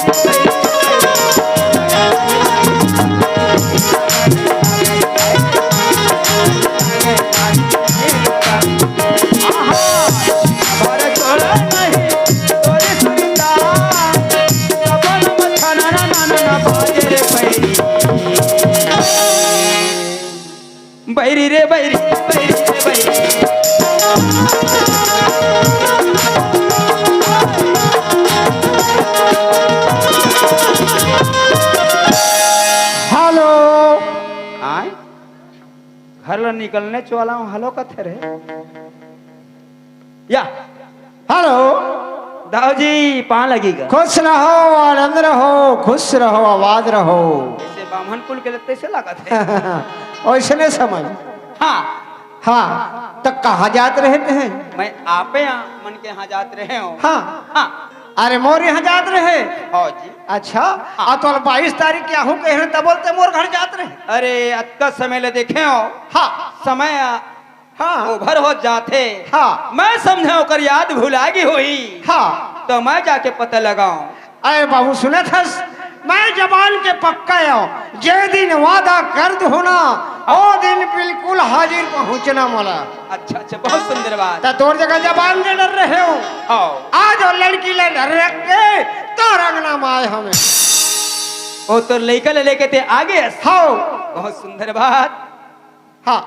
बैरी रे बैरी बैरी रे बैरी हेलो आए घर ला निकलने वाला हूँ हेलो कथे रे या हेलो दाऊ जी पाँ लगेगा खुश रहो आनंद रहो खुश रहो आबाद रहो ऐसे बामन कुल के लगते से लगा थे ऐसने समझ हाँ हाँ तो कहाँ जाते रहते हैं मैं आपे यहाँ मन के यहाँ जाते रहे हूँ हाँ हाँ अरे मोर यहाँ जाते रहे हाँ जी अच्छा आ तो 22 तारीख क्या हूँ कहे तब बोलते मोर घर जाते रहे अरे अक्का समय ले देखे हो हाँ समय हाँ ओभर हो जाते हाँ मैं समझे ओकर याद भुलागी हुई हाँ तो मैं जाके पता लगाऊं अरे बाबू सुने थस मैं जबान के पक्का हो जे दिन वादा कर दो ना ओ दिन बिल्कुल हाजिर पहुंचना मोला अच्छा अच्छा बहुत सुंदर बात तो तोर जगह जबान दे डर रहे हो आओ आज और लड़की ले डर रख के तो रंगना माए हमें वो तो लड़का ले लेके थे आगे हाँ बहुत सुंदर बात हाँ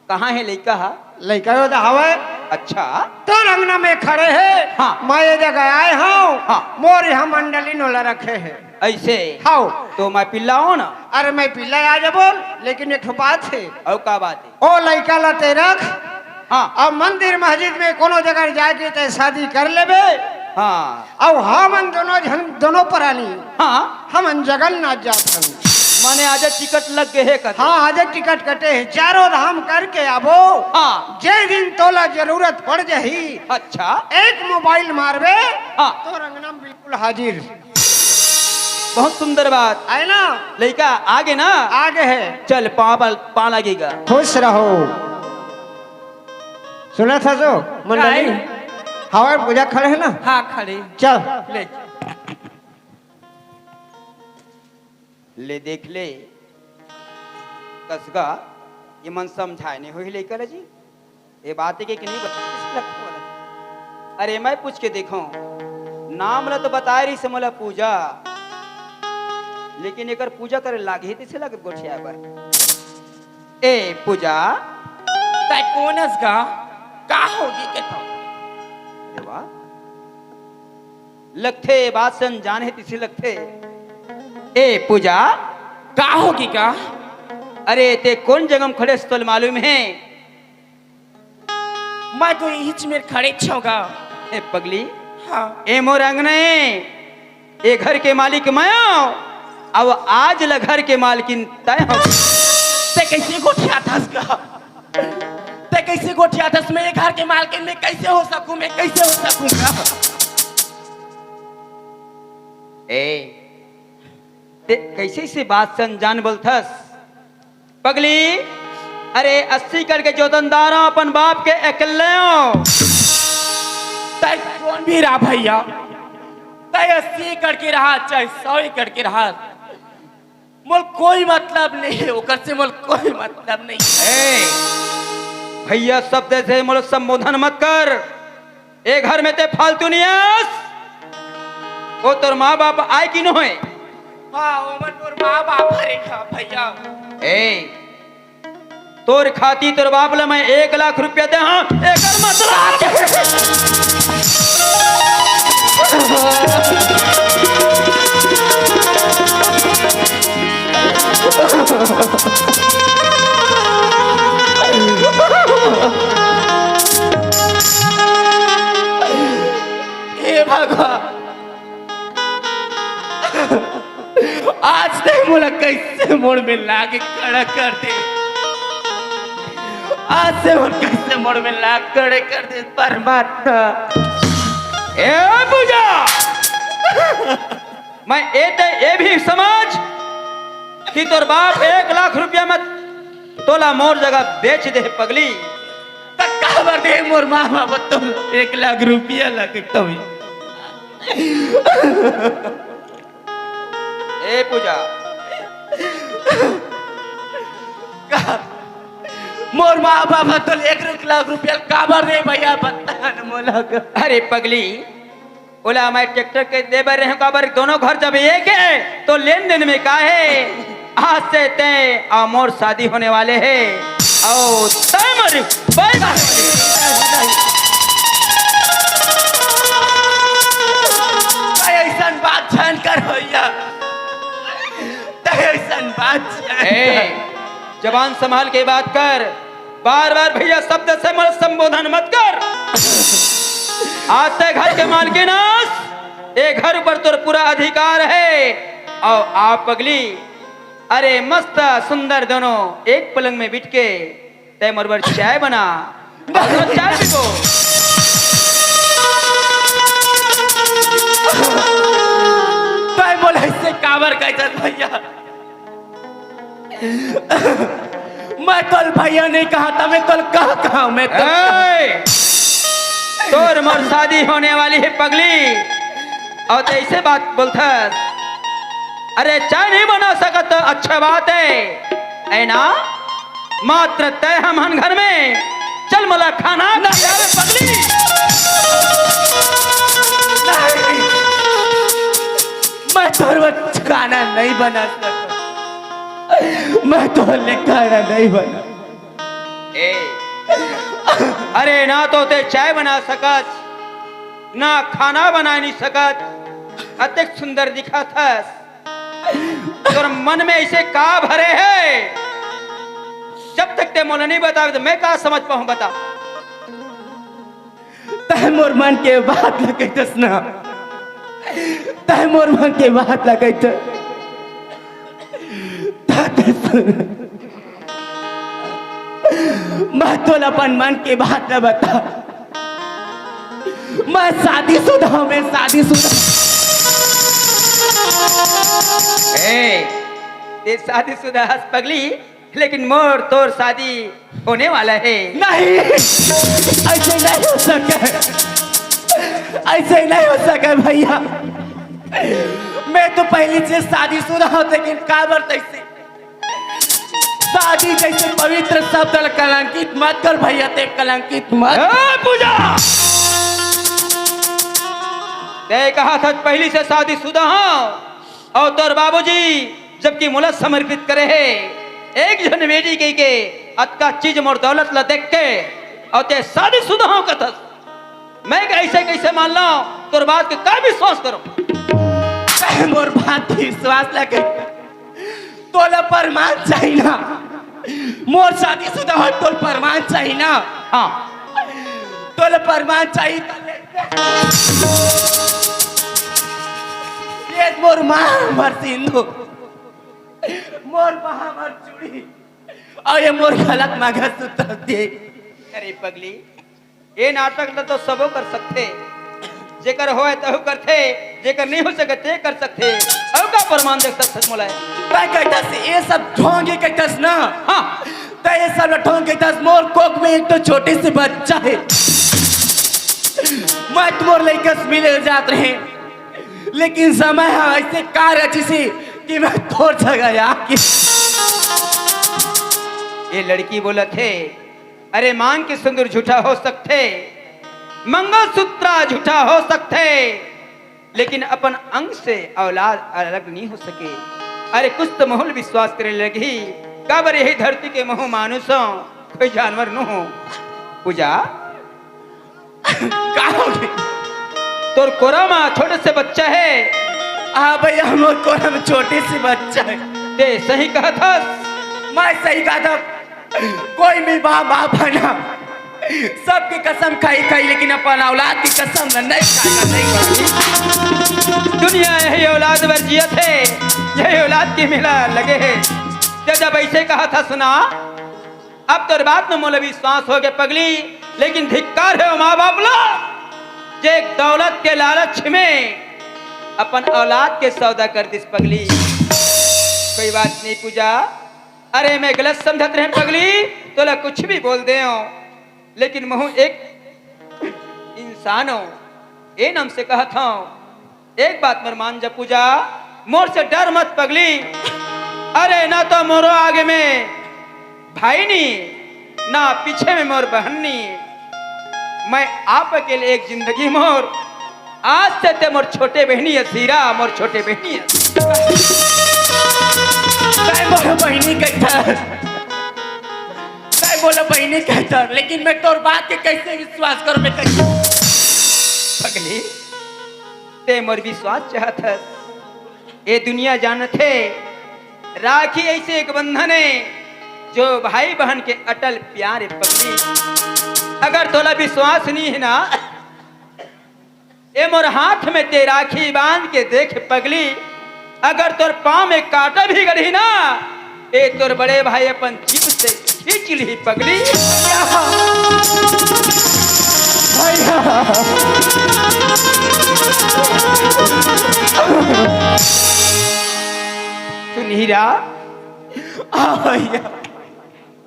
कहाँ है लड़का लड़का हो तो हवा अच्छा तो रंगना में खड़े है हाँ। मैं ये जगह आए हूँ हाँ। मोर यहाँ मंडली नोला रखे है ऐसे हाँ तो मैं पिल्ला हूँ ना अरे मैं पिल्ला आ जा बोल लेकिन एक बात है और क्या बात है ओ लड़का लते रख हाँ अब मंदिर मस्जिद में कोनो जगह जाके ते शादी कर लेबे हाँ अब हम दोनों परानी हाँ हम जगन्नाथ जात हन माने आज टिकट लग गए है कद हाँ आज टिकट कटे है चारों धाम करके आबो हाँ जे दिन तोला जरूरत पड़ जाही अच्छा एक मोबाइल मारबे हाँ तो रंगना बिल्कुल हाजिर बहुत सुंदर बात है ना लड़का आगे ना आगे है चल पा लगेगा खुश रहो सुना था जो मंडली हवा पूजा खड़े है ना हाँ खड़े चल ले ले देख ले कसगा ये मन समझाए नहीं हुई लेकर जी ये बात है कि नहीं बता अरे मैं पूछ के देखो नाम ला तो बता रही से मला पूजा लेकिन एकर पूजा करे लागे से लगे गोठिया पर ए पूजा ताई कोनस गा का होगी के तो अरे वाह लगते बात सन जाने तिसे लगते ए पूजा का होगी का अरे ते कौन जगह में खड़े स्थल मालूम है मैं तो हिच में खड़े छौगा ए पगली हाँ ए मोर अंगने ए घर के मालिक मैं अब आज ल घर के मालकिन तय हो ते कैसे गोठिया थस का ते कैसे गोठिया थस मैं घर के मालकिन में कैसे हो सकूं मैं कैसे हो सकूंगा ए ते कैसे से बात सन जान बोलथस पगली अरे 80 करके जोतनदारा अपन बाप के अकेले हो ताई कौन भी रहा भैया ताई 80 करके रहा चाहे 100 करके रहा मोल कोई मतलब नहीं है ओकर से मोल कोई मतलब नहीं ए भैया शब्द से मोल संबोधन मत कर ए घर में ते फालतू नहीं आस वो तोर माँ बाप आए कि न होए हाँ ओमन तोर माँ बाप हरेगा भैया ए तोर खाती तोर बाप ला मैं 1 लाख रुपया दे हाँ एकर हे भगवान आज नहीं बोला कैसे मोड़ में लाके खड़ा कर दे आज से मोड़ कैसे मोड़ में ला खड़े कर दे परमात्मा ए पूजा मैं ए भी समझ कि तोर बाप 1 लाख रुपया में तोला मोर जगह बेच दे पगली। काबर दे मोर मामा बतो 1 लाख रुपया लगे तो ए पूजा, मोर माँ बाबा तो 1 लाख रुपया काबर दे भैया बता न मोला का। अरे पगली, बोला मैं ट्रैक्टर के दे बर रहे काबर, दोनों घर जब एक है तो लेन देन में का है। आज से तय और मोर शादी होने वाले है और तय मर ऐसा बात जान कर भैया, ऐसा बात जबान संभाल के बात कर, बार बार भैया शब्द से मत संबोधन मत कर। आज से घर के मालकिनास ये घर पर तो पूरा अधिकार है। और आप पगली, अरे मस्त सुंदर दोनों एक पलंग में बिठ के तय मरबर चाय बना, चाय पिको। तय बोला इससे काबर कहता भैया, मैं कल भैया नहीं कहा था, मैं कल कहा मैं तोर मोर शादी होने वाली है पगली, और तो ऐसे बात बोलता। अरे चाय नहीं बना सका तो अच्छा बात है ना, मात्र तय हम घर में चल मला खाना पगली। मैं तोर खाना नहीं बना सकता, मैं तो खाना नहीं बना। अरे ना तो ते चाय बना सकत, ना खाना बना नहीं सकत, अत्यंत सुंदर दिखा था। तो मन में ऐसे का भरे है, जब तक ते मोला नहीं बता तो मैं का समझ पाऊं, बता। तय मोर मन के बात लगैतस ना, तय मोर मन के बात लगैत, मैं तो अपन मन की बात न बता। मैं शादीशुदा हूं, मैं शादीशुदा। ये शादीशुदा हंस पगली, लेकिन मोर तोर शादी होने वाला है। नहीं, ऐसे नहीं हो सके, ऐसे नहीं हो सके भैया। मैं तो पहले से शादीशुदा हूं, लेकिन काबर तैसे शादी जैसे पवित्र शब्द कलंकित मत कर भैया, ते कलंकित मत। पूजा, ते कहा था पहली से शादीशुदा हूं, और तोर बाबूजी जबकि मुला समर्पित करे है एक जन बेटी के अतका चीज मोर दौलत ला देख के, और ते शादीशुदा हूं कथस। मैं कैसे कैसे मान ला तोर बात के का विश्वास करो। मोर बात विश्वास लगे तोला प्रमाण चाहिए ना, मोर शादीशुदा हो तो प्रमाण चाहिए ना। हाँ, तोला प्रमाण चाहिए। ये मोर मां सिंधु, मोर महावर चूड़ी, और ये मोर गलत मंगलसूत्र दे। अरे पगली, ये नाटक तो सबो कर सकते, जेकर होए तहु करते, जेकर नहीं हो सकते कर सकते। अब का प्रमाण देख सकते मोला मैं कहता से ये सब ढोंगी कहतास ना। हाँ, तो ये सब ढोंग कहतास। मोर कोक में एक तो छोटी सी बच्चा है, मैं तुम्हारे लेकर मिले जात रहे, लेकिन समय है ऐसे कार्य अच्छी सी कि मैं तोड़ जगह आके। ये लड़की बोला थे, अरे मांग के सिंदूर झूठा हो सकते, मंगलसूत्र झूठा हो सकते, लेकिन अपन अंग से औलाद अलग नहीं हो सके। अरे कुछ तो माहौल विश्वास करे लगी, काबर यही धरती के मोह मानुसों कोई जानवर न हो। पूजा, तोर कोरा माँ छोटे से बच्चा है। हाँ भैया, हम कोरा में छोटी सी बच्चा है। ते सही कहा था, मैं सही कहा था। कोई भी बाप बना सबकी कसम खाई, लेकिन अपन औलाद की कसम नहीं खाएगा, नहीं खाएगी। दुनिया यही औलाद वर्जियत है, यही औलाद की मिला लगे है। जब ऐसे कहा था सुना, अब तो बात में मोला विश्वास हो गया पगली, लेकिन धिक्कार है माँ बाप लोग जे दौलत के लालच में अपन औलाद के सौदा कर दिस पगली। कोई बात नहीं पूजा, अरे मैं गलत समझत रहे पगली, तोला कुछ भी बोल दे हो, लेकिन महू एक इंसान हो, ए नाम से कहत हूं। एक बात मर मान जा पूजा, मोर से डर मत पगली। अरे ना तो मोरो आगे में भाई नहीं, ना पीछे में मोर बहन नहीं, मैं आप अकेले एक जिंदगी मोर। आज से ते मोर छोटे बहनी है सीरा, मोर छोटे बहनी है। बोलो बहनी कहता, बोलो बहनी कहता, लेकिन मैं तोर बात के कैसे विश्वास करूं? मैं कैसे पगली ते मोर विश्वास चाहत है। ये दुनिया जानत है राखी ऐसे एक बंधन है जो भाई बहन के अटल प्यार है पगली। अगर तोला विश्वास नहीं है ना, ए मोर हाथ में ते राखी बांध के देख पगली। अगर तोर पांव में कांटा भी गड़ी ना, ए तोर बड़े भाई अपन जीभ से खींच ली पगली। सुन हीरा,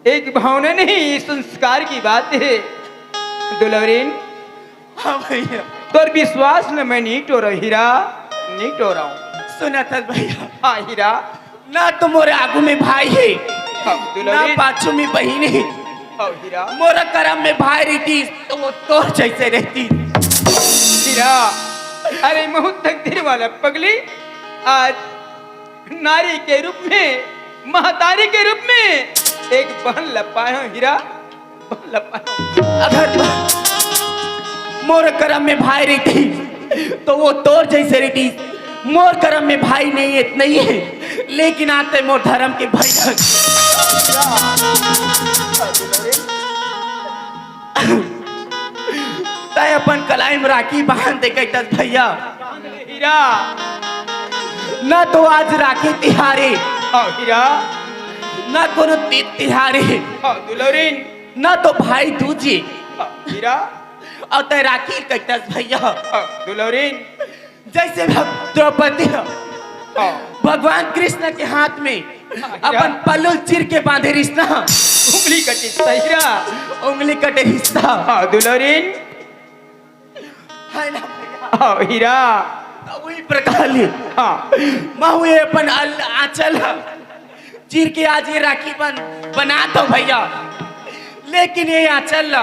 एक भावना नहीं संस्कार की बात है दुलवरीन। हाँ भैया, तोर विश्वास में मैं नहीं टो रहा हीरा, नहीं टो रहा हूँ। सुना था भैया। हाँ हीरा, ना तो मोरे आगू में भाई है, हाँ, ना दुलवरीन। पाछू में बहन है। हाँ हीरा, मोरा करम में भाई रहती तो वो तोर जैसे रहती। हीरा, अरे बहुत तकदीर वाला पगली, आज नारी के रूप में, महतारी के रूप में एक बहन लपाया हूं हीरा, बहन लपाया हूं। अगर मोर करम में भाई रहती तो वो तोर जैसे रहती। मोर करम में भाई नहीं है, नहीं है, लेकिन आते मोर धर्म के भाई। तय अपन कलाई में राखी बांध दे कहता भैया। हीरा, ना तो आज राखी तिहारी, हाँ हीरा, ना कोनो तीज तिहारी, हाँ दुलवरीन, ना तो भाई दूजी, हाँ हीरा, और तय राखी कहता भैया। हाँ दुलवरीन, जैसे द्रौपदी हाँ भगवान कृष्ण के हाथ में अपन पल्लू चिर के बांधे रिश्ता, उंगली कटी हीरा, उंगली कटे रिश्ता। हाँ दुलवरीन, है ना भैया? हाँ हीरा, तो वही प्रकार ले हाँ महुए अपन आंचल चिर के आज ये राखी बना दो भैया। लेकिन ये आंचल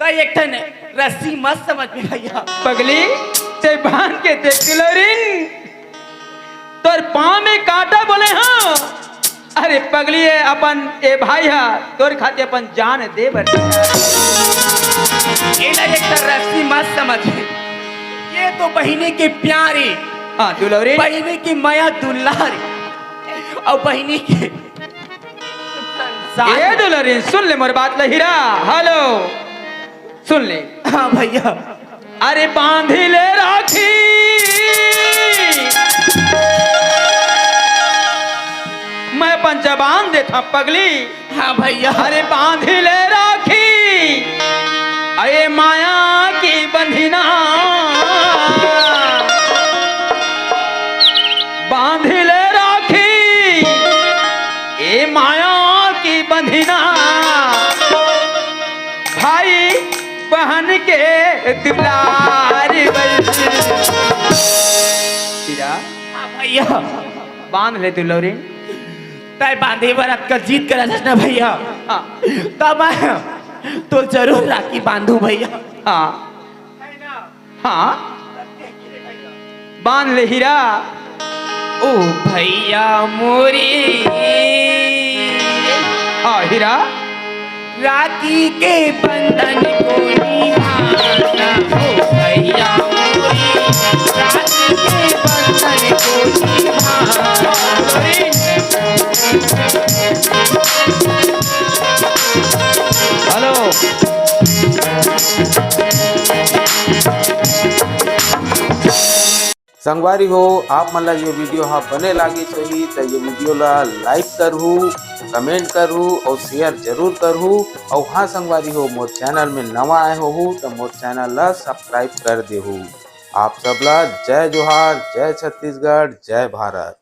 तो एक ठन रस्सी मत समझ में भैया। पगली ते बांध के देख दुलवरीन, तोर पाँव में कांटा बोले हाँ। अरे पगली है अपन ए भाई हा, तोर खाते अपन जान दे बर। ये एक रस्सी मत समझ, ये तो बहिनी के प्यारे, हाँ दुलवरीन, बहिनी की माया दुलारी, और बहिनी के ए दुलवरीन सुन ले मोर बात हीरा, हेलो सुन ले। हाँ भैया, अरे बांधी ले राखी, मैं पंचबान देता पगली। हाँ भैया, अरे बांधी ले राखी, अरे माया की बंधना, बांधी ले राखी, ए माया की बंधना, भाई बहन के दुलार हीरा। हाँ भैया, बांध ले दुलौरी। तय बांधे बरत कर जीत कर ना भैया। हाँ तब मैं तो जरूर राखी बांधू भैया। हाँ हाँ, बांध ले हीरा। ओ भैया मोरी, हाँ हीरा, राखी के बंधन को निभाना। ओ भैया मोरी, राखी के बंधन को निभाना। हेलो संगवारी हो, आप मन ला ये वीडियो हाँ बने लागी सही तो ये वीडियो ला लाइक करहू, कमेंट करहू और शेयर जरूर करहू। और हाँ संगवारी हो, मोर चैनल में नवा आए हो तो मोर चैनल ला सब्सक्राइब कर देहू। आप सब ला जय जोहार, जय छत्तीसगढ़, जय भारत।